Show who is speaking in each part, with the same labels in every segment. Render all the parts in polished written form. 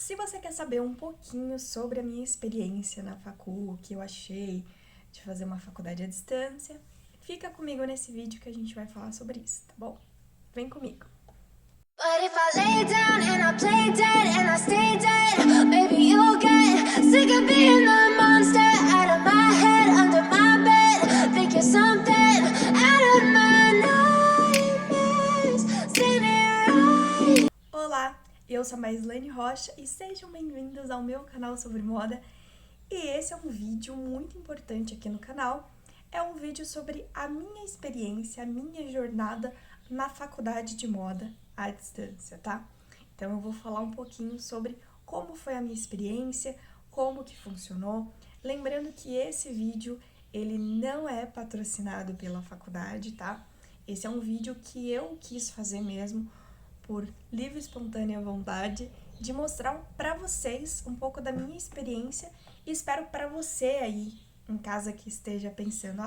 Speaker 1: Se você quer saber um pouquinho sobre a minha experiência na facul, o que eu achei de fazer uma faculdade à distância, fica comigo nesse vídeo que a gente vai falar sobre isso, tá bom? Vem comigo!
Speaker 2: But if I lay down and I play dead and I stay dead, maybe you'll get sick of being the monster out of my head, under my bed, think you're something out of my nightmares, sitting right.
Speaker 1: Olá, eu sou a Maislane Rocha e sejam bem-vindos ao meu canal sobre moda. E esse é um vídeo muito importante aqui no canal. É um vídeo sobre a minha experiência, a minha jornada na faculdade de moda à distância, tá? Então eu vou falar um pouquinho sobre como foi a minha experiência, como que funcionou. Lembrando que esse vídeo, ele não é patrocinado pela faculdade, tá? Esse é um vídeo que eu quis fazer mesmo por livre e espontânea vontade de mostrar para vocês um pouco da minha experiência e espero para você aí em casa que esteja pensando,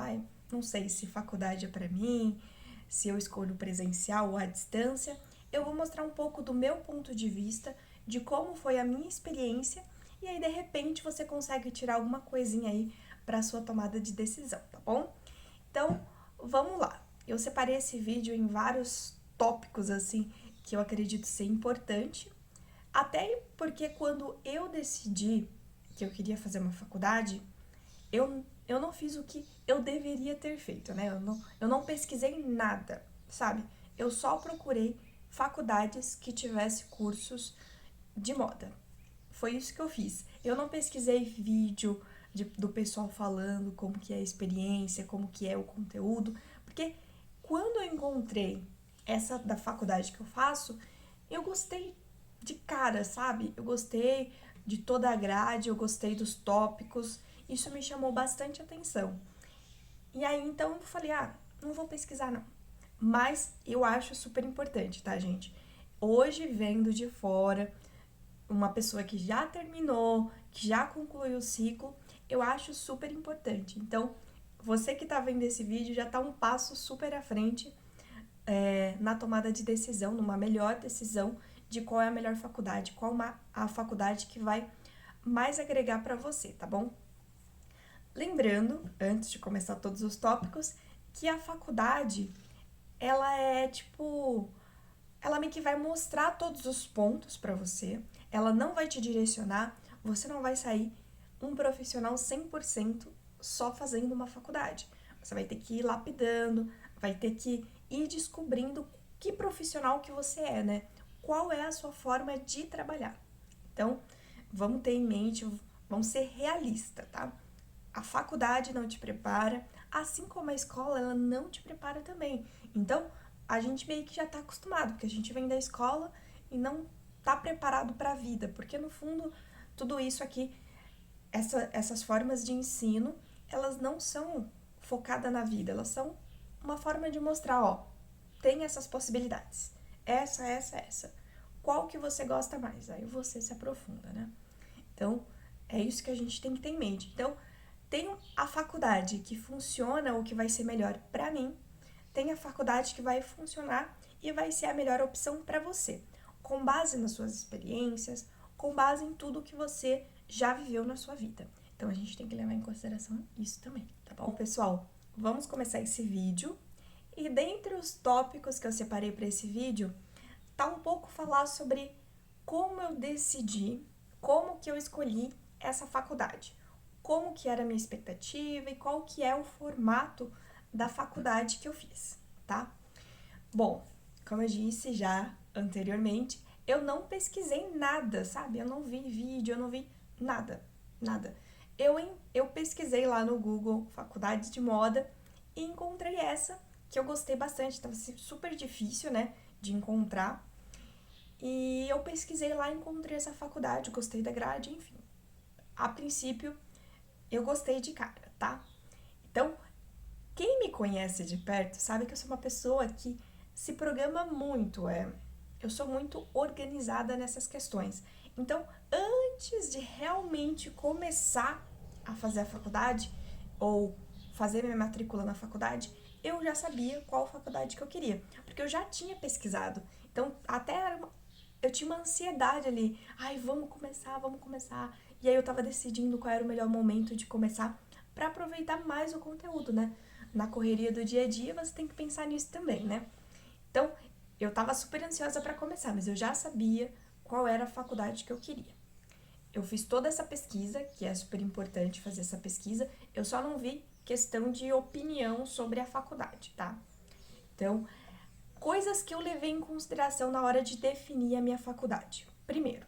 Speaker 1: não sei se faculdade é para mim, se eu escolho presencial ou à distância, eu vou mostrar um pouco do meu ponto de vista, de como foi a minha experiência e aí de repente você consegue tirar alguma coisinha aí para sua tomada de decisão, tá bom? Então, vamos lá. Eu separei esse vídeo em vários tópicos assim que eu acredito ser importante, até porque quando eu decidi que eu queria fazer uma faculdade, eu não fiz o que eu deveria ter feito, né? Eu não pesquisei nada, sabe? Eu só procurei faculdades que tivessem cursos de moda. Foi isso que eu fiz. Eu não pesquisei vídeo do pessoal falando como que é a experiência, como que é o conteúdo, porque quando eu encontrei essa da faculdade que eu faço, eu gostei de cara, sabe? Eu gostei de toda a grade, eu gostei dos tópicos, isso me chamou bastante atenção. E aí, então, eu falei, não vou pesquisar não. Mas eu acho super importante, tá, gente? Hoje, vendo de fora, uma pessoa que já terminou, que já concluiu o ciclo, eu acho super importante. Então, você que tá vendo esse vídeo já tá um passo super à frente na tomada de decisão, numa melhor decisão de qual é a melhor faculdade, a faculdade que vai mais agregar para você, tá bom? Lembrando, antes de começar todos os tópicos, que a faculdade, ela é tipo, ela meio que vai mostrar todos os pontos para você, ela não vai te direcionar, você não vai sair um profissional 100% só fazendo uma faculdade. Você vai ter que ir lapidando, vai ter que ir descobrindo que profissional que você é, né? Qual é a sua forma de trabalhar. Então, vamos ter em mente, vamos ser realistas, tá? A faculdade não te prepara, assim como a escola, ela não te prepara também. Então, a gente meio que já tá acostumado, porque a gente vem da escola e não tá preparado para a vida, porque no fundo, tudo isso aqui, essas formas de ensino, elas não são focadas na vida, elas são uma forma de mostrar, tem essas possibilidades, essa. Qual que você gosta mais? Aí você se aprofunda, né? Então, é isso que a gente tem que ter em mente. Então, tem a faculdade que funciona ou que vai ser melhor para mim, tem a faculdade que vai funcionar e vai ser a melhor opção para você, com base nas suas experiências, com base em tudo que você já viveu na sua vida. Então a gente tem que levar em consideração isso também, tá bom? Pessoal, vamos começar esse vídeo. E dentre os tópicos que eu separei para esse vídeo, tá um pouco falar sobre como eu decidi, como que eu escolhi essa faculdade, como que era a minha expectativa e qual que é o formato da faculdade que eu fiz, tá? Bom, como eu disse já anteriormente, eu não pesquisei nada, sabe? Eu não vi vídeo, eu não vi nada. Eu pesquisei lá no Google faculdade de moda e encontrei essa que eu gostei bastante, tava super difícil, né, de encontrar. E eu pesquisei lá e encontrei essa faculdade, gostei da grade, enfim. A princípio, eu gostei de cara, tá? Então, quem me conhece de perto sabe que eu sou uma pessoa que se programa muito, eu sou muito organizada nessas questões. Então, antes de realmente começar a fazer a faculdade ou fazer minha matrícula na faculdade, eu já sabia qual faculdade que eu queria, porque eu já tinha pesquisado. Então, até era eu tinha uma ansiedade ali. Ai, vamos começar, vamos começar. E aí eu tava decidindo qual era o melhor momento de começar pra aproveitar mais o conteúdo, né? Na correria do dia a dia, você tem que pensar nisso também, né? Então, eu tava super ansiosa pra começar, mas eu já sabia qual era a faculdade que eu queria. Eu fiz toda essa pesquisa, que é super importante fazer essa pesquisa, eu só não vi questão de opinião sobre a faculdade, tá? Então, coisas que eu levei em consideração na hora de definir a minha faculdade. Primeiro,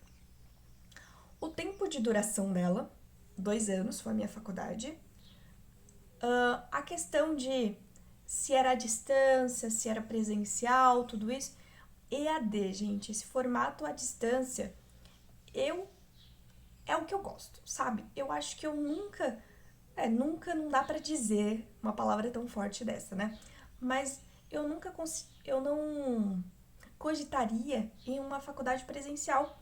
Speaker 1: o tempo de duração dela, 2 anos foi a minha faculdade. A questão de se era à distância, se era presencial, tudo isso. EAD, gente, esse formato à distância, é o que eu gosto, sabe? Eu acho que eu nunca não dá pra dizer uma palavra tão forte dessa, né? Mas eu não cogitaria em uma faculdade presencial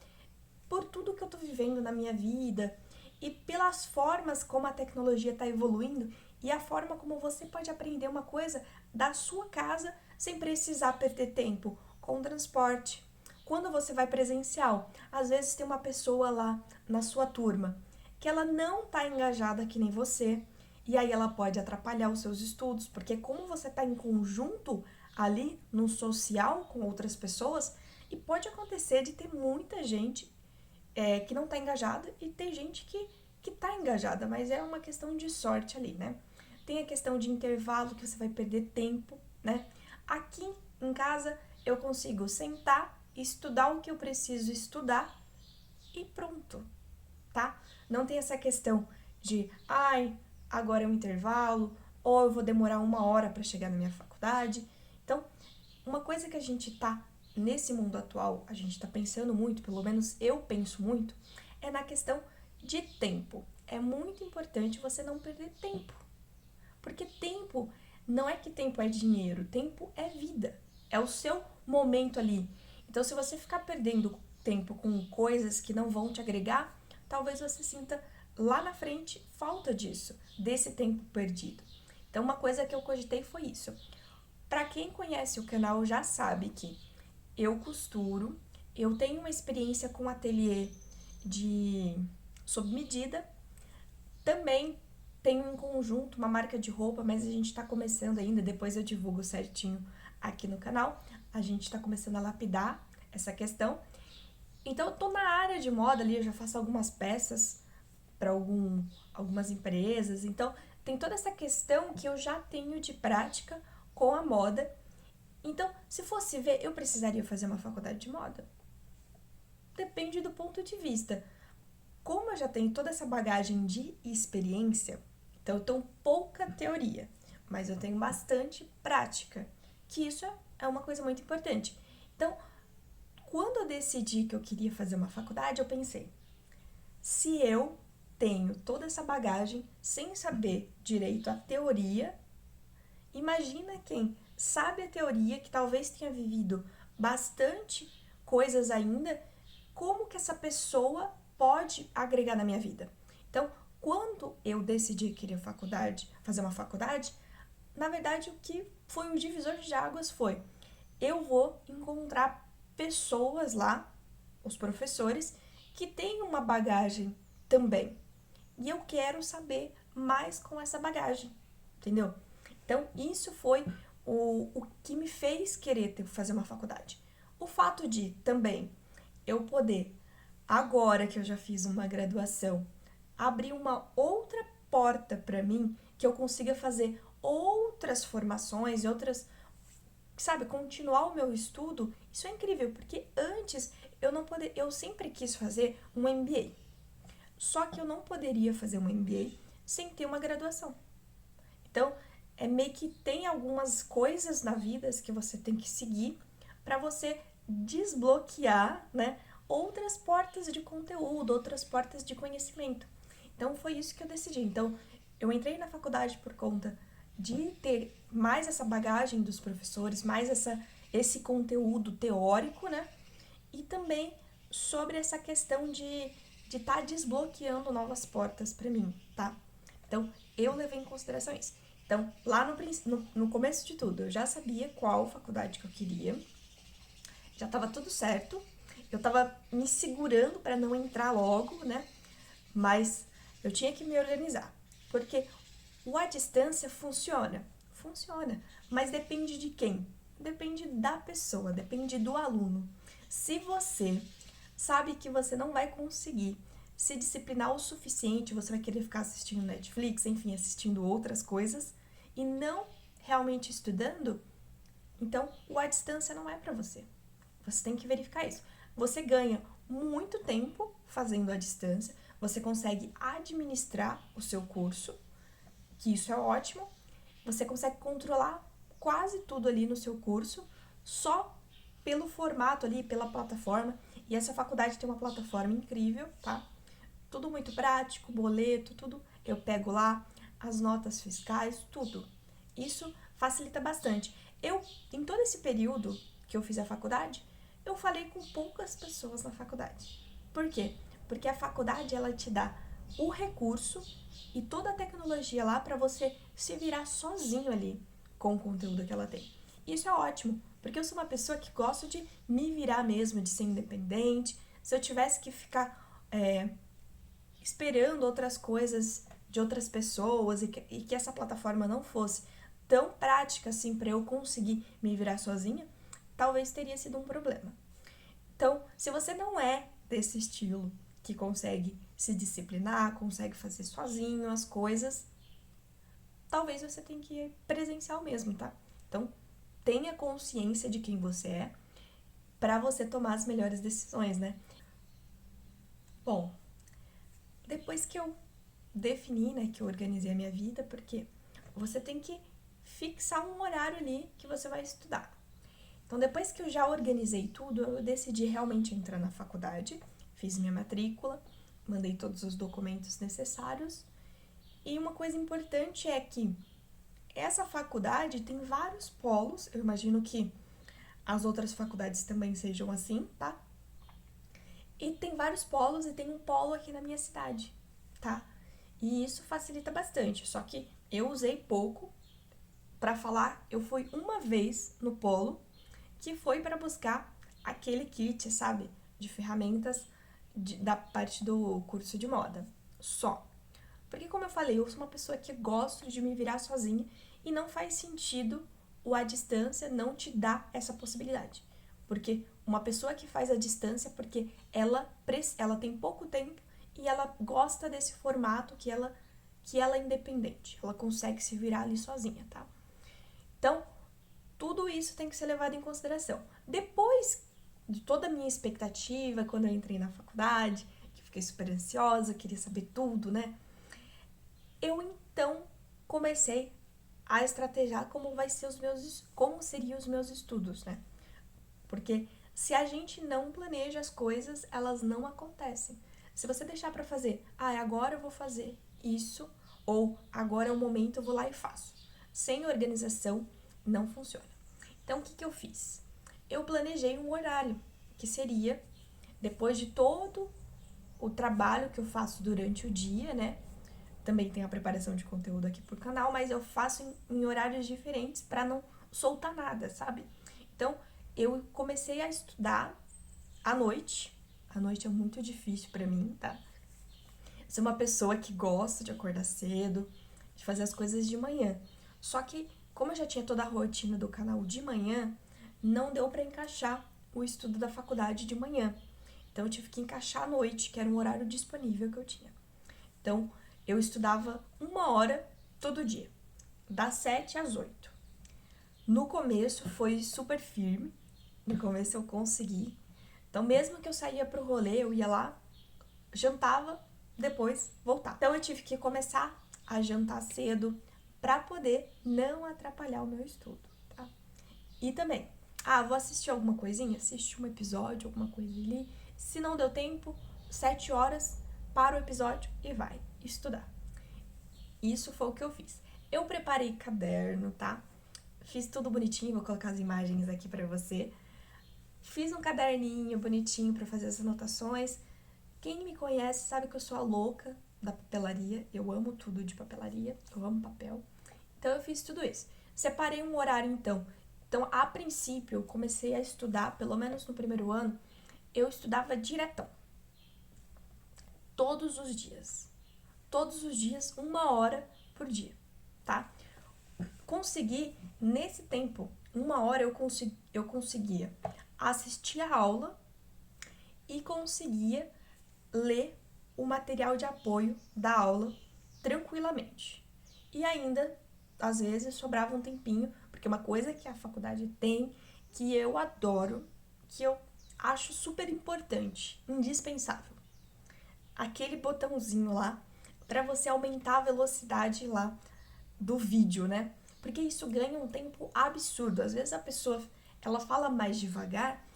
Speaker 1: por tudo que eu tô vivendo na minha vida e pelas formas como a tecnologia tá evoluindo e a forma como você pode aprender uma coisa da sua casa sem precisar perder tempo com transporte. Quando você vai presencial, às vezes tem uma pessoa lá na sua turma que ela não tá engajada que nem você, e aí ela pode atrapalhar os seus estudos, porque como você tá em conjunto ali no social com outras pessoas, e pode acontecer de ter muita gente que não tá engajada e ter gente que tá engajada, mas é uma questão de sorte ali, né? Tem a questão de intervalo que você vai perder tempo, né? Aqui em casa eu consigo sentar, estudar o que eu preciso estudar e pronto, tá? Não tem essa questão de, ai, agora é um intervalo, ou eu vou demorar 1 hora para chegar na minha faculdade. Então, uma coisa que a gente tá nesse mundo atual, a gente tá pensando muito, pelo menos eu penso muito, é na questão de tempo. É muito importante você não perder tempo. Porque tempo, não é que tempo é dinheiro, tempo é vida. É o seu momento ali. Então, se você ficar perdendo tempo com coisas que não vão te agregar, talvez você sinta lá na frente falta disso, desse tempo perdido. Então, uma coisa que eu cogitei foi isso. Para quem conhece o canal já sabe que eu costuro, eu tenho uma experiência com ateliê sob medida, também tenho em conjunto uma marca de roupa, mas a gente tá começando ainda, depois eu divulgo certinho aqui no canal, a gente tá começando a lapidar essa questão. Então eu tô na área de moda ali, eu já faço algumas peças para algumas empresas, então tem toda essa questão que eu já tenho de prática com a moda. Então, se fosse ver, eu precisaria fazer uma faculdade de moda? Depende do ponto de vista. Como eu já tenho toda essa bagagem de experiência, então eu tenho pouca teoria, mas eu tenho bastante prática, que isso é uma coisa muito importante. Então, quando eu decidi que eu queria fazer uma faculdade, eu pensei, se eu tenho toda essa bagagem sem saber direito a teoria, imagina quem sabe a teoria, que talvez tenha vivido bastante coisas ainda, como que essa pessoa pode agregar na minha vida. Então, quando eu decidi que queria fazer uma faculdade, na verdade o que foi o divisor de águas foi, eu vou encontrar pessoas lá, os professores, que têm uma bagagem também. E eu quero saber mais com essa bagagem, entendeu? Então, isso foi o que me fez querer fazer uma faculdade. O fato de também eu poder, agora que eu já fiz uma graduação, abrir uma outra porta para mim, que eu consiga fazer outras formações, sabe, continuar o meu estudo, isso é incrível, porque antes eu sempre quis fazer um MBA. Só que eu não poderia fazer um MBA sem ter uma graduação. Então, é meio que tem algumas coisas na vida que você tem que seguir para você desbloquear, né, outras portas de conteúdo, outras portas de conhecimento. Então, foi isso que eu decidi. Então, eu entrei na faculdade por conta de ter mais essa bagagem dos professores, mais esse conteúdo teórico, né, e também sobre essa questão de estar desbloqueando novas portas para mim, tá? Então, eu levei em consideração isso. Então, lá no começo de tudo, eu já sabia qual faculdade que eu queria, já estava tudo certo, Eu tava me segurando para não entrar logo, né? Mas eu tinha que me organizar, porque o à distância funciona, mas depende de quem? Depende da pessoa, depende do aluno. Se você sabe que você não vai conseguir se disciplinar o suficiente, você vai querer ficar assistindo Netflix, enfim, assistindo outras coisas e não realmente estudando, então o à distância não é para você. Você tem que verificar isso. Você ganha muito tempo fazendo à distância, você consegue administrar o seu curso, que isso é ótimo, você consegue controlar quase tudo ali no seu curso, só pelo formato ali, pela plataforma, e essa faculdade tem uma plataforma incrível, tá? Tudo muito prático, boleto, tudo eu pego lá, as notas fiscais, tudo. Isso facilita bastante. Em todo esse período que eu fiz a faculdade, eu falei com poucas pessoas na faculdade. Por quê? Porque a faculdade, ela te dá o recurso e toda a tecnologia lá para você se virar sozinho ali com o conteúdo que ela tem. Isso é ótimo, porque eu sou uma pessoa que gosta de me virar mesmo, de ser independente. Se eu tivesse que ficar esperando outras coisas de outras pessoas e que essa plataforma não fosse tão prática assim para eu conseguir me virar sozinha, talvez teria sido um problema. Então, se você não é desse estilo que consegue se disciplinar, consegue fazer sozinho as coisas, talvez você tenha que ir presencial mesmo, tá? Então, tenha consciência de quem você é para você tomar as melhores decisões, né? Bom, depois que eu defini, né, que eu organizei a minha vida, porque você tem que fixar um horário ali que você vai estudar. Então, depois que eu já organizei tudo, eu decidi realmente entrar na faculdade, fiz minha matrícula, mandei todos os documentos necessários. E uma coisa importante é que essa faculdade tem vários polos, eu imagino que as outras faculdades também sejam assim, tá? E tem vários polos e tem um polo aqui na minha cidade, tá? E isso facilita bastante, só que eu usei pouco. Para falar, eu fui uma vez no polo, que foi para buscar aquele kit, sabe, de ferramentas da parte do curso de moda, só. Porque, como eu falei, eu sou uma pessoa que gosto de me virar sozinha e não faz sentido o à distância não te dar essa possibilidade. Porque uma pessoa que faz à distância, porque ela tem pouco tempo e ela gosta desse formato que ela é independente, ela consegue se virar ali sozinha, tá? Então, tudo isso tem que ser levado em consideração. Depois de toda a minha expectativa, quando eu entrei na faculdade, que fiquei super ansiosa, queria saber tudo, né? Eu então comecei a estrategiar como seriam os meus estudos, né? Porque se a gente não planeja as coisas, elas não acontecem. Se você deixar para fazer, agora eu vou fazer isso, ou agora é o momento, eu vou lá e faço. Sem organização, não funciona. Então, o que eu fiz? Eu planejei um horário, que seria, depois de todo o trabalho que eu faço durante o dia, né? Também tem a preparação de conteúdo aqui pro canal, mas eu faço em horários diferentes para não soltar nada, sabe? Então, eu comecei a estudar à noite. À noite é muito difícil para mim, tá? Sou uma pessoa que gosta de acordar cedo, de fazer as coisas de manhã. Só que, como eu já tinha toda a rotina do canal de manhã, não deu para encaixar o estudo da faculdade de manhã. Então, eu tive que encaixar à noite, que era um horário disponível que eu tinha. Então, eu estudava 1 hora todo dia, das 7 às 8. No começo foi super firme, no começo eu consegui. Então, mesmo que eu saía pro rolê, eu ia lá, jantava, depois voltava. Então, eu tive que começar a jantar cedo para poder não atrapalhar o meu estudo, tá? E também, vou assistir alguma coisinha? Assiste um episódio, alguma coisa ali. Se não deu tempo, 7 horas, para o episódio e vai estudar. Isso foi o que eu fiz. Eu preparei caderno, tá? Fiz tudo bonitinho, vou colocar as imagens aqui pra você. Fiz um caderninho bonitinho pra fazer as anotações. Quem me conhece sabe que eu sou a louca da papelaria. Eu amo tudo de papelaria, eu amo papel. Então, eu fiz tudo isso. Separei um horário, então. Então, a princípio, eu comecei a estudar, pelo menos no primeiro ano, eu estudava diretão. Todos os dias. Todos os dias, 1 hora por dia, tá? Consegui, nesse tempo, 1 hora eu conseguia assistir a aula e conseguia ler o material de apoio da aula tranquilamente. E ainda, às vezes, sobrava um tempinho, porque uma coisa que a faculdade tem, que eu adoro, que eu acho super importante, indispensável. Aquele botãozinho lá, para você aumentar a velocidade lá do vídeo, né? Porque isso ganha um tempo absurdo. Às vezes a pessoa, ela fala mais devagar,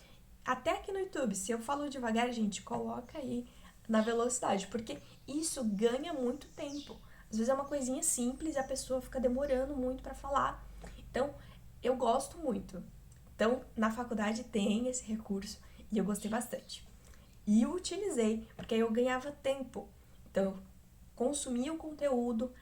Speaker 1: até aqui no YouTube, se eu falo devagar, gente, coloca aí na velocidade, porque isso ganha muito tempo. Às vezes é uma coisinha simples e a pessoa fica demorando muito para falar. Então, eu gosto muito. Então, na faculdade tem esse recurso e eu gostei bastante. E eu utilizei, porque aí eu ganhava tempo. Então, eu consumia o conteúdo,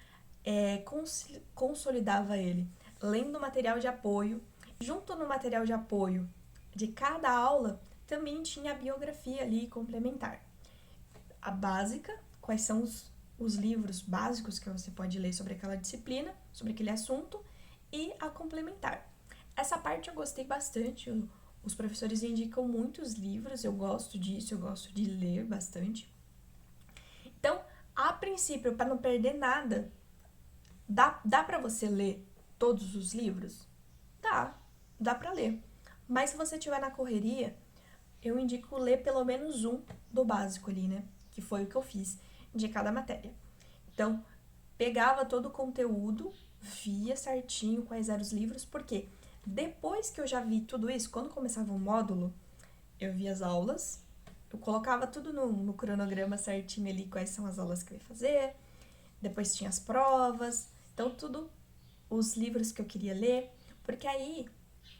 Speaker 1: consolidava ele, lendo material de apoio. Junto no material de apoio de cada aula, também tinha a biografia ali complementar. A básica, quais são os livros básicos que você pode ler sobre aquela disciplina, sobre aquele assunto, e a complementar. Essa parte eu gostei bastante, os professores indicam muitos livros, eu gosto disso, eu gosto de ler bastante. Então, a princípio, para não perder nada, dá para você ler todos os livros? Dá para ler. Mas se você estiver na correria, eu indico ler pelo menos um do básico ali, né? Que foi o que eu fiz de cada matéria. Então, pegava todo o conteúdo, via certinho quais eram os livros, porque depois que eu já vi tudo isso, quando começava o módulo, eu via as aulas, eu colocava tudo no cronograma certinho ali, quais são as aulas que eu ia fazer, depois tinha as provas, então tudo, os livros que eu queria ler, porque aí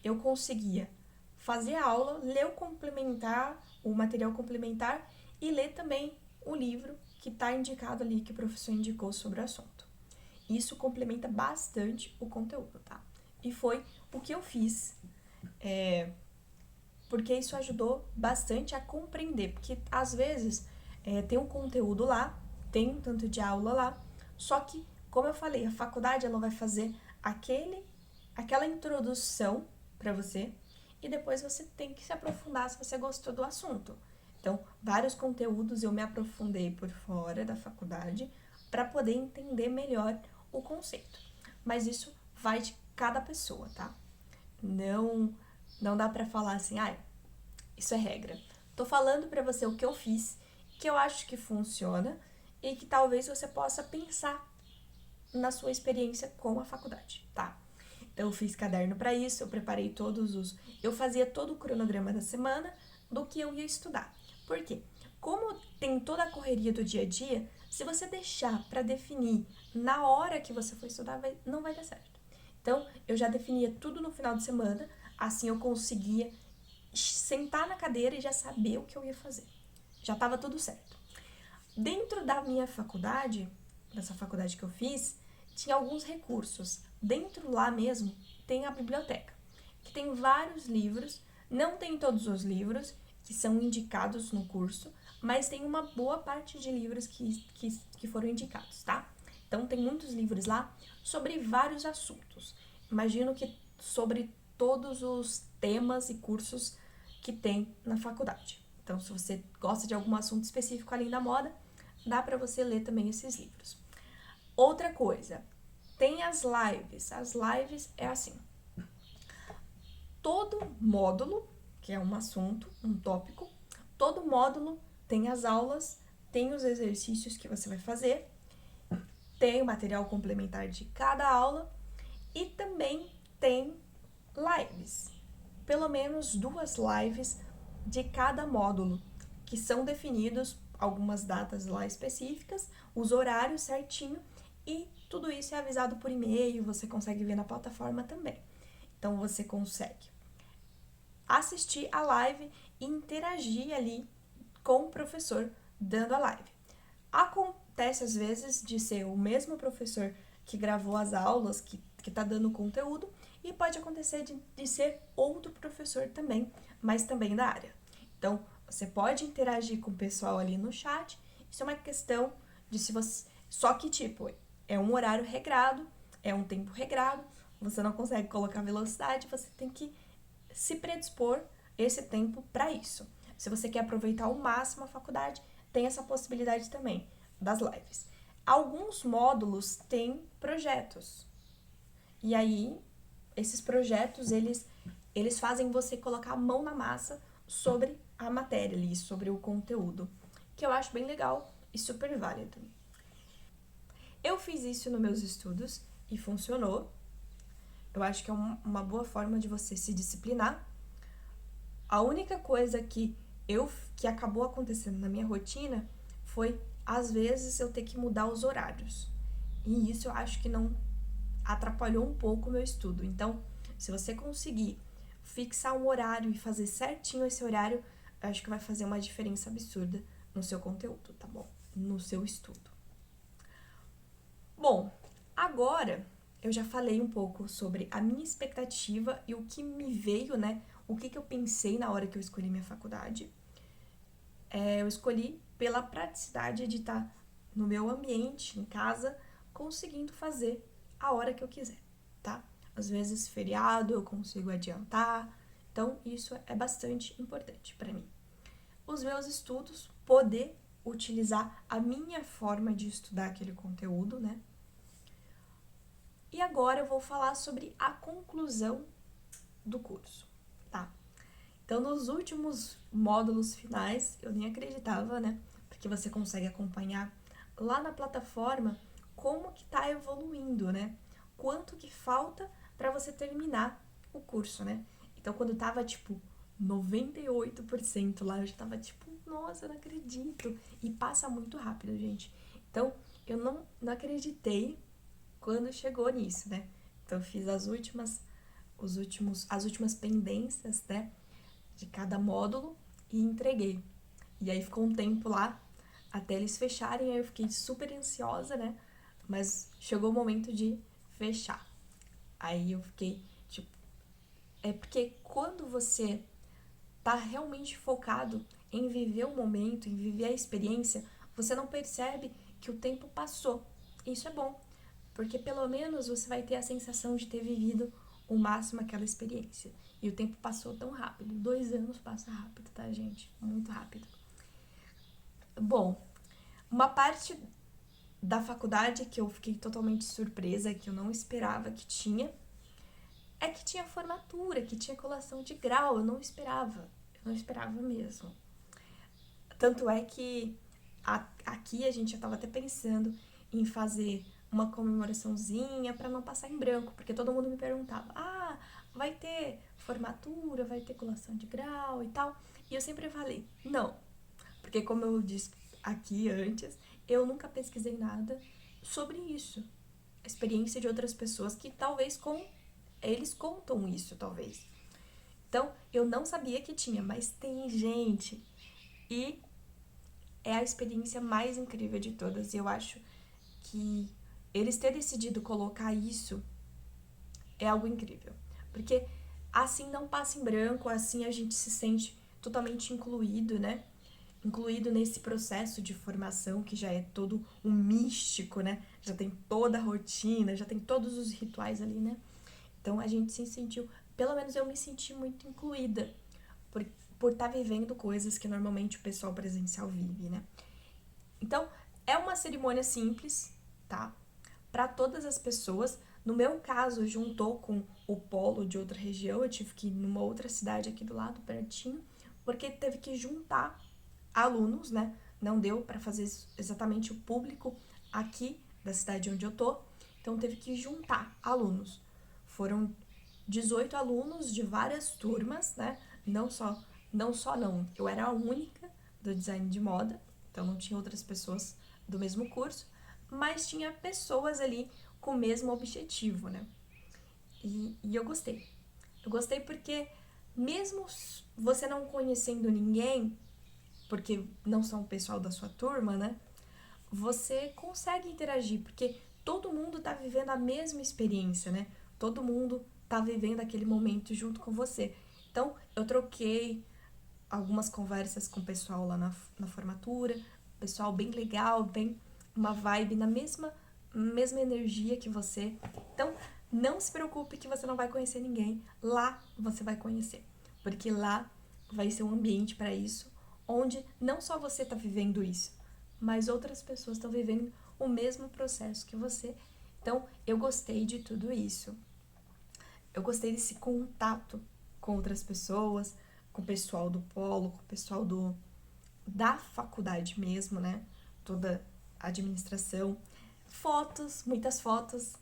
Speaker 1: eu conseguia fazer a aula, ler o complementar, o material complementar e ler também o livro que está indicado ali, que o professor indicou sobre o assunto. Isso complementa bastante o conteúdo, tá? E foi o que eu fiz, porque isso ajudou bastante a compreender, porque às vezes tem um conteúdo lá, tem um tanto de aula lá, só que, como eu falei, a faculdade ela vai fazer aquela introdução para você e depois você tem que se aprofundar se você gostou do assunto. Então, vários conteúdos eu me aprofundei por fora da faculdade para poder entender melhor o conceito. Mas isso vai de cada pessoa, tá? Não dá para falar assim, isso é regra. Tô falando para você o que eu fiz, que eu acho que funciona e que talvez você possa pensar na sua experiência com a faculdade, tá? Então, eu fiz caderno para isso, eu preparei eu fazia todo o cronograma da semana do que eu ia estudar. Por quê? Como tem toda a correria do dia a dia, se você deixar para definir na hora que você for estudar, não vai dar certo. Então, eu já definia tudo no final de semana, assim eu conseguia sentar na cadeira e já saber o que eu ia fazer. Já estava tudo certo. Dentro da minha faculdade, dessa faculdade que eu fiz, tinha alguns recursos. Dentro lá mesmo tem a biblioteca, que tem vários livros, não tem todos os livros que são indicados no curso, mas tem uma boa parte de livros que foram indicados, tá? Então tem muitos livros lá sobre vários assuntos. Imagino que sobre todos os temas e cursos que tem na faculdade. Então, se você gosta de algum assunto específico além da moda, dá para você ler também esses livros. Outra coisa, tem as lives. As lives é assim: todo módulo, que é um assunto, um tópico, todo módulo tem as aulas, tem os exercícios que você vai fazer, tem o material complementar de cada aula e também tem lives. Pelo menos 2 lives de cada módulo, que são definidos algumas datas lá específicas, os horários certinho, e tudo isso é avisado por e-mail, você consegue ver na plataforma também. Então, você consegue assistir a live e interagir ali com o professor dando a live. Acontece, às vezes, de ser o mesmo professor que gravou as aulas, que está dando o conteúdo, e pode acontecer de ser outro professor também, mas também da área. Então, Você pode interagir com o pessoal ali no chat. Isso é uma questão de se você... Só que, tipo, é um horário regrado, é um tempo regrado, você não consegue colocar velocidade, você tem que se predispor esse tempo para isso. Se você quer aproveitar ao máximo a faculdade, tem essa possibilidade também das lives. Alguns módulos têm projetos. E aí, esses projetos, eles fazem você colocar a mão na massa sobre a matéria ali, sobre o conteúdo, que eu acho bem legal e super válido. Eu fiz isso nos meus estudos e funcionou. Eu acho que é uma boa forma de você se disciplinar. A única coisa que acabou acontecendo na minha rotina foi, às vezes, eu ter que mudar os horários. E isso eu acho que não atrapalhou um pouco o meu estudo. Então, se você conseguir fixar um horário e fazer certinho esse horário, eu acho que vai fazer uma diferença absurda no seu conteúdo, tá bom? No seu estudo. Bom, agora eu já falei um pouco sobre a minha expectativa e o que me veio, né? O que eu pensei na hora que eu escolhi minha faculdade. Eu escolhi pela praticidade de estar no meu ambiente, em casa, conseguindo fazer a hora que eu quiser, tá? Às vezes, feriado, eu consigo adiantar. Então, isso é bastante importante para mim. Os meus estudos, poder utilizar a minha forma de estudar aquele conteúdo, né? E agora eu vou falar sobre a conclusão do curso, tá? Então, nos últimos módulos finais, eu nem acreditava, né? Porque você consegue acompanhar lá na plataforma como que tá evoluindo, né? Quanto que falta para você terminar o curso, né? Então, quando tava, tipo, 98% lá, eu já tava, tipo, nossa, eu não acredito. E passa muito rápido, gente. Então, eu não acreditei quando chegou nisso, né? Então, eu fiz as últimas pendências, né? De cada módulo e entreguei. E aí ficou um tempo lá até eles fecharem, aí eu fiquei super ansiosa, né? Mas chegou o momento de fechar. Aí eu fiquei, tipo... É porque quando você tá realmente focado em viver o momento, em viver a experiência, você não percebe que o tempo passou. Isso é bom, porque pelo menos você vai ter a sensação de ter vivido o máximo aquela experiência. E o tempo passou tão rápido. 2 anos passa rápido, tá, gente? Muito rápido. Bom, uma parte da faculdade que eu fiquei totalmente surpresa, que eu não esperava que tinha, é que tinha formatura, que tinha colação de grau. Eu não esperava mesmo. Tanto é que aqui a gente já estava até pensando em fazer uma comemoraçãozinha para não passar em branco, porque todo mundo me perguntava: ah, vai ter formatura, vai ter colação de grau e tal. E eu sempre falei: não, porque como eu disse aqui antes, eu nunca pesquisei nada sobre isso. A experiência de outras pessoas que talvez eles contam isso, talvez. Então, eu não sabia que tinha, mas tem, gente. E é a experiência mais incrível de todas. E eu acho que eles terem decidido colocar isso é algo incrível. Porque assim não passa em branco, assim a gente se sente totalmente incluído, né? Incluído nesse processo de formação que já é todo um místico, né? Já tem toda a rotina, já tem todos os rituais ali, né? Então a gente se sentiu, pelo menos eu me senti muito incluída por estar vivendo coisas que normalmente o pessoal presencial vive, né? Então, é uma cerimônia simples, tá? Para todas as pessoas. No meu caso, juntou com o polo de outra região, eu tive que ir numa outra cidade aqui do lado, pertinho, porque teve que juntar alunos, né? Não deu para fazer exatamente o público aqui da cidade onde eu tô, então teve que juntar alunos. Foram 18 alunos de várias turmas, né? Não, eu era a única do design de moda, então não tinha outras pessoas do mesmo curso, mas tinha pessoas ali com o mesmo objetivo, né? E eu gostei. Eu gostei porque mesmo você não conhecendo ninguém, porque não são o pessoal da sua turma, né? Você consegue interagir, porque todo mundo tá vivendo a mesma experiência, né? Todo mundo tá vivendo aquele momento junto com você. Então, eu troquei algumas conversas com o pessoal lá na formatura, pessoal bem legal, bem uma vibe na mesma energia que você. Então, não se preocupe que você não vai conhecer ninguém. Lá você vai conhecer, porque lá vai ser um ambiente para isso, onde não só você está vivendo isso, mas outras pessoas estão vivendo o mesmo processo que você. Então, eu gostei de tudo isso. Eu gostei desse contato com outras pessoas, com o pessoal do polo, com o pessoal da faculdade mesmo, né? Toda a administração. Fotos, muitas fotos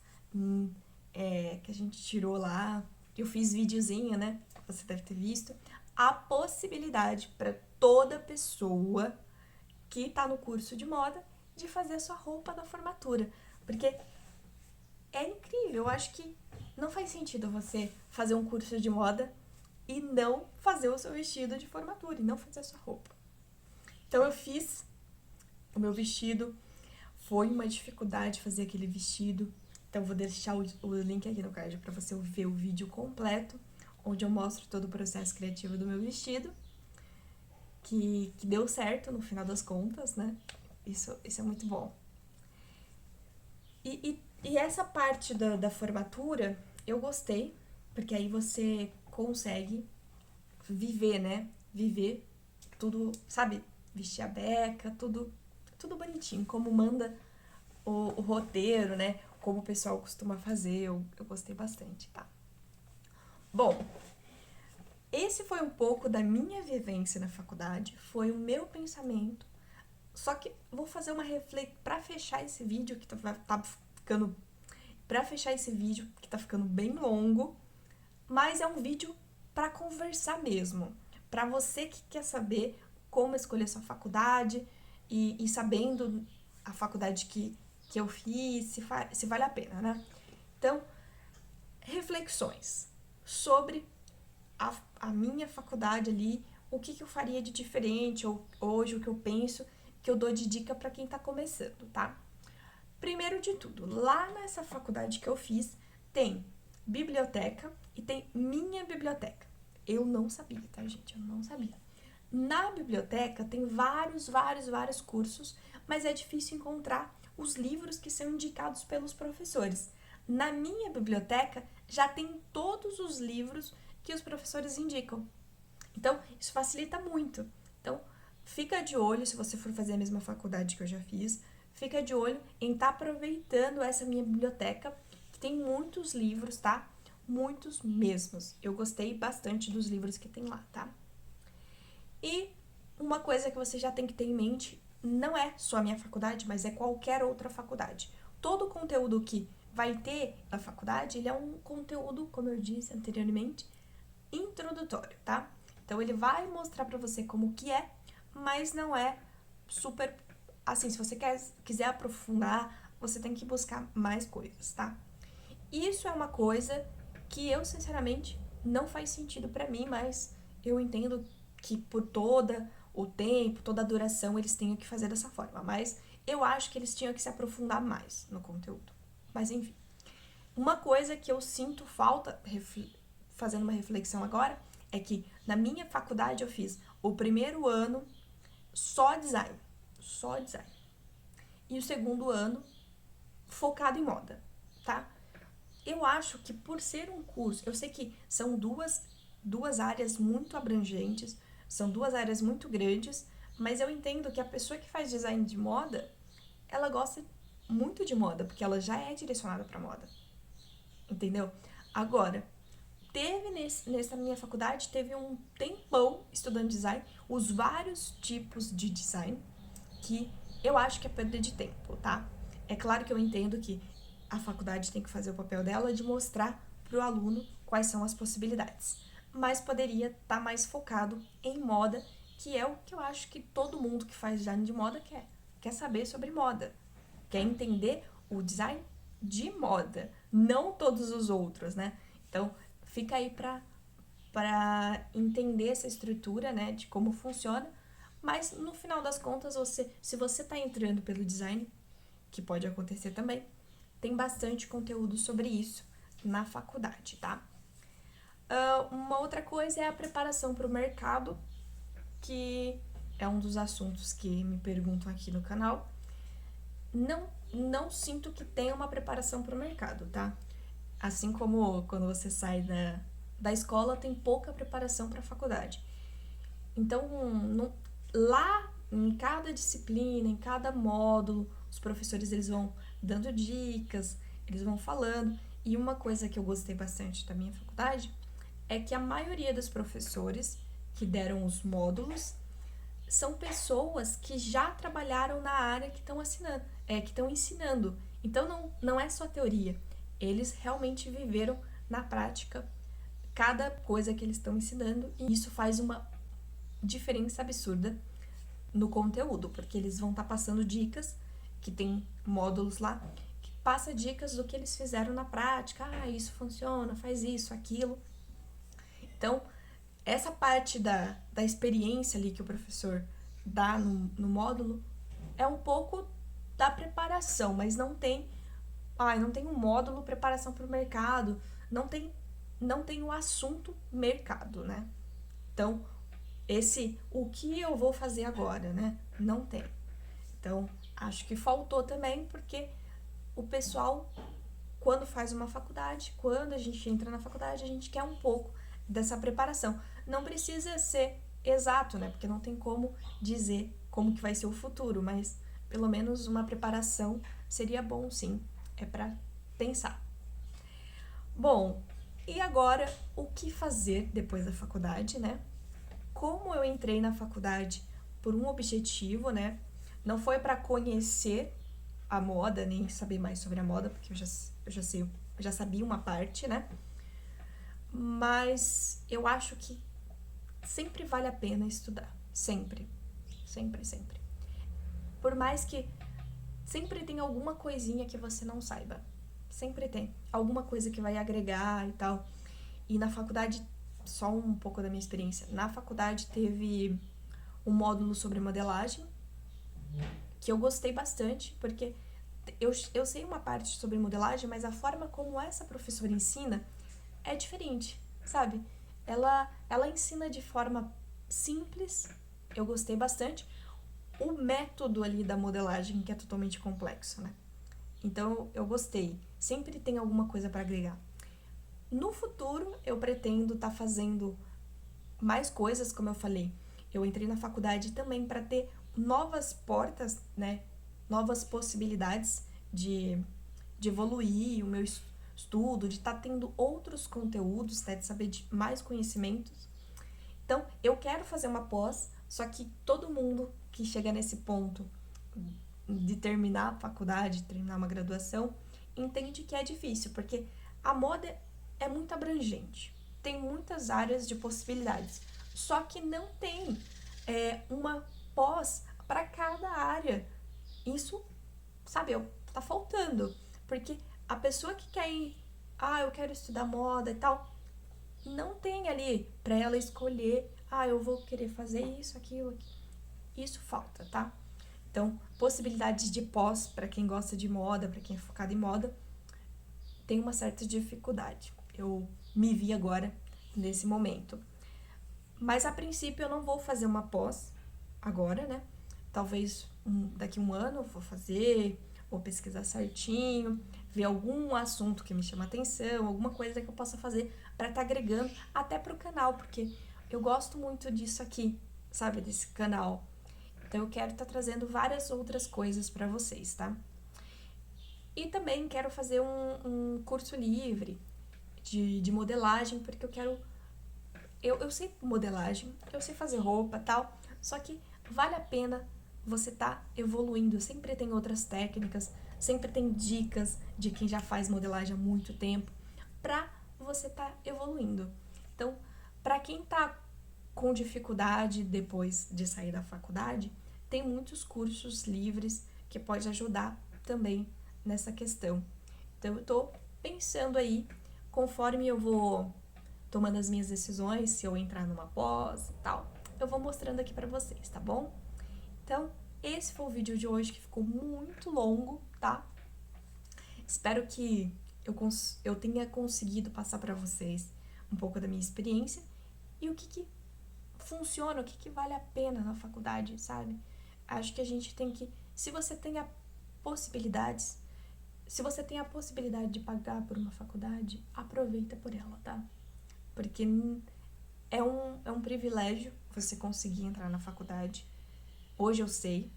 Speaker 1: que a gente tirou lá. Eu fiz videozinho, né? Você deve ter visto. A possibilidade para toda pessoa que tá no curso de moda de fazer a sua roupa da formatura. Porque é incrível, eu acho que não faz sentido você fazer um curso de moda e não fazer o seu vestido de formatura, e não fazer a sua roupa. Então eu fiz o meu vestido, foi uma dificuldade fazer aquele vestido, então vou deixar o link aqui no card para você ver o vídeo completo, onde eu mostro todo o processo criativo do meu vestido, que deu certo no final das contas, né? Isso é muito bom. E essa parte da formatura, eu gostei, porque aí você consegue viver, né? Viver tudo, sabe? Vestir a beca, tudo bonitinho, como manda o roteiro, né? Como o pessoal costuma fazer, eu gostei bastante, tá? Bom, esse foi um pouco da minha vivência na faculdade, foi o meu pensamento. Só que vou fazer uma reflexão para fechar esse vídeo que tá ficando bem longo, mas é um vídeo para conversar mesmo, para você que quer saber como escolher sua faculdade e sabendo a faculdade que eu fiz, se vale a pena, né? Então, reflexões sobre a minha faculdade ali, o que eu faria de diferente, ou hoje o que eu penso, que eu dou de dica para quem tá começando, tá? Primeiro de tudo, lá nessa faculdade que eu fiz, tem biblioteca e tem minha biblioteca. Eu não sabia, tá, gente? Eu não sabia. Na biblioteca tem vários cursos, mas é difícil encontrar os livros que são indicados pelos professores. Na minha biblioteca já tem todos os livros que os professores indicam. Então, isso facilita muito. Então, fica de olho, se você for fazer a mesma faculdade que eu já fiz, fica de olho em estar aproveitando essa minha biblioteca, que tem muitos livros, tá? Muitos mesmos. Eu gostei bastante dos livros que tem lá, tá? E uma coisa que você já tem que ter em mente, não é só a minha faculdade, mas é qualquer outra faculdade. Todo o conteúdo que vai ter na faculdade, ele é um conteúdo, como eu disse anteriormente, introdutório, tá? Então, ele vai mostrar pra você como que é, mas não é super... Assim, se você quiser aprofundar, você tem que buscar mais coisas, tá? Isso é uma coisa que eu, sinceramente, não faz sentido pra mim, mas eu entendo que por todo o tempo, toda a duração, eles tenham que fazer dessa forma. Mas eu acho que eles tinham que se aprofundar mais no conteúdo. Mas, enfim. Uma coisa que eu sinto falta, fazendo uma reflexão agora, é que na minha faculdade eu fiz o primeiro ano só design. E o segundo ano focado em moda, tá? Eu acho que por ser um curso, eu sei que são duas áreas muito abrangentes, são duas áreas muito grandes, mas eu entendo que a pessoa que faz design de moda, ela gosta muito de moda, porque ela já é direcionada para moda, entendeu? Agora, nessa minha faculdade, teve um tempão estudando design, os vários tipos de design, que eu acho que é perda de tempo, tá? É claro que eu entendo que a faculdade tem que fazer o papel dela de mostrar pro aluno quais são as possibilidades, mas poderia estar mais focado em moda, que é o que eu acho que todo mundo que faz design de moda quer saber sobre moda, quer entender o design de moda, não todos os outros, né? Então, fica aí para entender essa estrutura, né, de como funciona, mas no final das contas, se você tá entrando pelo design, que pode acontecer também, tem bastante conteúdo sobre isso na faculdade, tá? Uma outra coisa é a preparação para o mercado. que é um dos assuntos que me perguntam aqui no canal. Não sinto que tenha uma preparação para o mercado, tá? Assim como quando você sai da escola, tem pouca preparação para a faculdade. Então, lá em cada disciplina, em cada módulo, os professores eles vão dando dicas, eles vão falando. E uma coisa que eu gostei bastante da minha faculdade é que a maioria dos professores que deram os módulos são pessoas que já trabalharam na área que estão ensinando. Então não é só teoria. Eles realmente viveram na prática cada coisa que eles estão ensinando, e isso faz uma diferença absurda no conteúdo, porque eles vão estar passando dicas, que tem módulos lá, que passa dicas do que eles fizeram na prática. Isso funciona, faz isso, aquilo. Então, essa parte da experiência ali que o professor dá no módulo é um pouco da preparação, mas não tem um módulo preparação para o mercado, não tem o assunto mercado, né? Então, o que eu vou fazer agora, né? Não tem. Então, acho que faltou também, porque o pessoal, quando faz uma faculdade, quando a gente entra na faculdade, a gente quer um pouco dessa preparação. Não precisa ser exato, né? Porque não tem como dizer como que vai ser o futuro, mas pelo menos uma preparação seria bom, sim. É para pensar. Bom, e agora o que fazer depois da faculdade, né? Como eu entrei na faculdade por um objetivo, né? Não foi para conhecer a moda, nem saber mais sobre a moda, porque eu já sabia uma parte, né? Mas eu acho que sempre vale a pena estudar. Sempre. Sempre, sempre. Por mais que sempre tem alguma coisinha que você não saiba. Sempre tem. Alguma coisa que vai agregar e tal. E na faculdade, só um pouco da minha experiência. Na faculdade teve um módulo sobre modelagem, que eu gostei bastante, porque eu sei uma parte sobre modelagem, mas a forma como essa professora ensina é diferente, sabe? Ela ensina de forma simples, eu gostei bastante. O método ali da modelagem que é totalmente complexo, né? Então eu gostei. Sempre tem alguma coisa para agregar. No futuro, eu pretendo estar fazendo mais coisas, como eu falei. Eu entrei na faculdade também para ter novas portas, né? Novas possibilidades de evoluir o meu estudo, de estar tendo outros conteúdos, né? De saber de mais conhecimentos. Então, eu quero fazer uma pós, só que todo mundo que chega nesse ponto de terminar a faculdade, terminar uma graduação, entende que é difícil, porque a moda é muito abrangente, tem muitas áreas de possibilidades, só que não tem uma pós para cada área. Isso, sabe, tá faltando, porque a pessoa que quer ir, eu quero estudar moda e tal, não tem ali para ela escolher, eu vou querer fazer isso, aquilo. Isso falta, tá? Então, possibilidades de pós para quem gosta de moda, para quem é focado em moda, tem uma certa dificuldade. Eu me vi agora nesse momento. Mas a princípio eu não vou fazer uma pós agora, né? Talvez daqui a um ano eu vou fazer, vou pesquisar certinho, ver algum assunto que me chama atenção, alguma coisa que eu possa fazer para estar agregando até pro canal, porque eu gosto muito disso aqui, sabe? Desse canal. Então eu quero estar trazendo várias outras coisas para vocês, tá? E também quero fazer um curso livre de modelagem, porque eu quero... Eu sei modelagem, eu sei fazer roupa e tal, só que vale a pena você tá evoluindo. Sempre tem outras técnicas, sempre tem dicas de quem já faz modelagem há muito tempo, pra você tá evoluindo. Então, pra quem tá com dificuldade depois de sair da faculdade, tem muitos cursos livres que pode ajudar também nessa questão. Então, eu tô pensando aí, conforme eu vou tomando as minhas decisões, se eu entrar numa pós e tal, eu vou mostrando aqui pra vocês, tá bom? Então, esse foi o vídeo de hoje, que ficou muito longo, tá? Espero que eu tenha conseguido passar pra vocês um pouco da minha experiência e o que funciona, o que vale a pena na faculdade, sabe? Acho que a gente tem que, se você tem a possibilidade de pagar por uma faculdade, aproveita por ela, tá? Porque é um privilégio você conseguir entrar na faculdade. Hoje eu sei.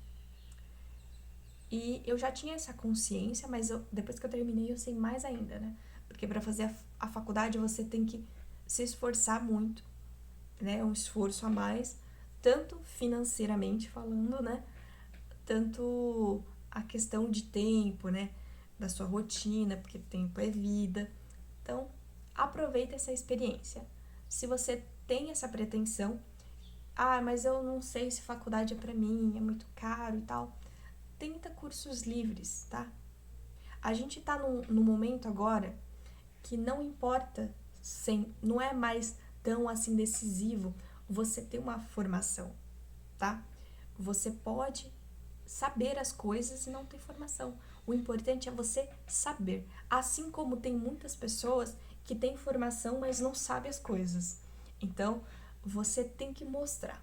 Speaker 1: E eu já tinha essa consciência, mas depois que eu terminei eu sei mais ainda, né? Porque para fazer a faculdade você tem que se esforçar muito, né? Um esforço a mais, tanto financeiramente falando, né? Tanto a questão de tempo, né? Da sua rotina, porque tempo é vida. Então, aproveita essa experiência. Se você tem essa pretensão, mas eu não sei se faculdade é pra mim, é muito caro e tal, tenta cursos livres, tá? A gente tá num momento agora que não importa, não é mais tão assim decisivo você ter uma formação, tá? Você pode saber as coisas e não ter formação. O importante é você saber. Assim como tem muitas pessoas que têm formação, mas não sabem as coisas. Então, você tem que mostrar.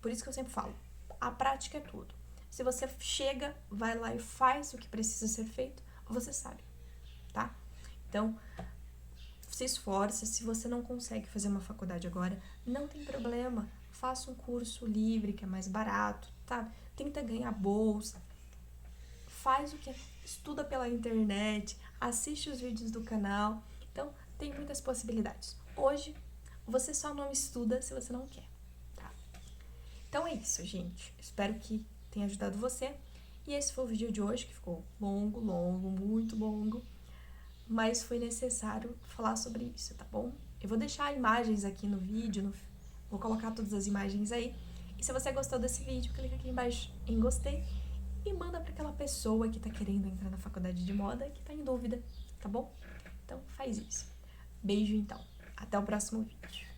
Speaker 1: Por isso que eu sempre falo, a prática é tudo. Se você chega, vai lá e faz o que precisa ser feito, você sabe, tá? Então, se esforça. Se você não consegue fazer uma faculdade agora, não tem problema. Faça um curso livre, que é mais barato, tá? Tenta ganhar bolsa. Faz o que estuda pela internet, assiste os vídeos do canal. Então, tem muitas possibilidades. Hoje, você só não estuda se você não quer, tá? Então é isso, gente. Espero que tenha ajudado você. E esse foi o vídeo de hoje, que ficou longo, muito longo. Mas foi necessário falar sobre isso, tá bom? Eu vou deixar imagens aqui no vídeo, vou colocar todas as imagens aí. E se você gostou desse vídeo, clica aqui embaixo em gostei e manda para aquela pessoa que tá querendo entrar na faculdade de moda, que tá em dúvida, tá bom? Então faz isso. Beijo então. Até o próximo vídeo.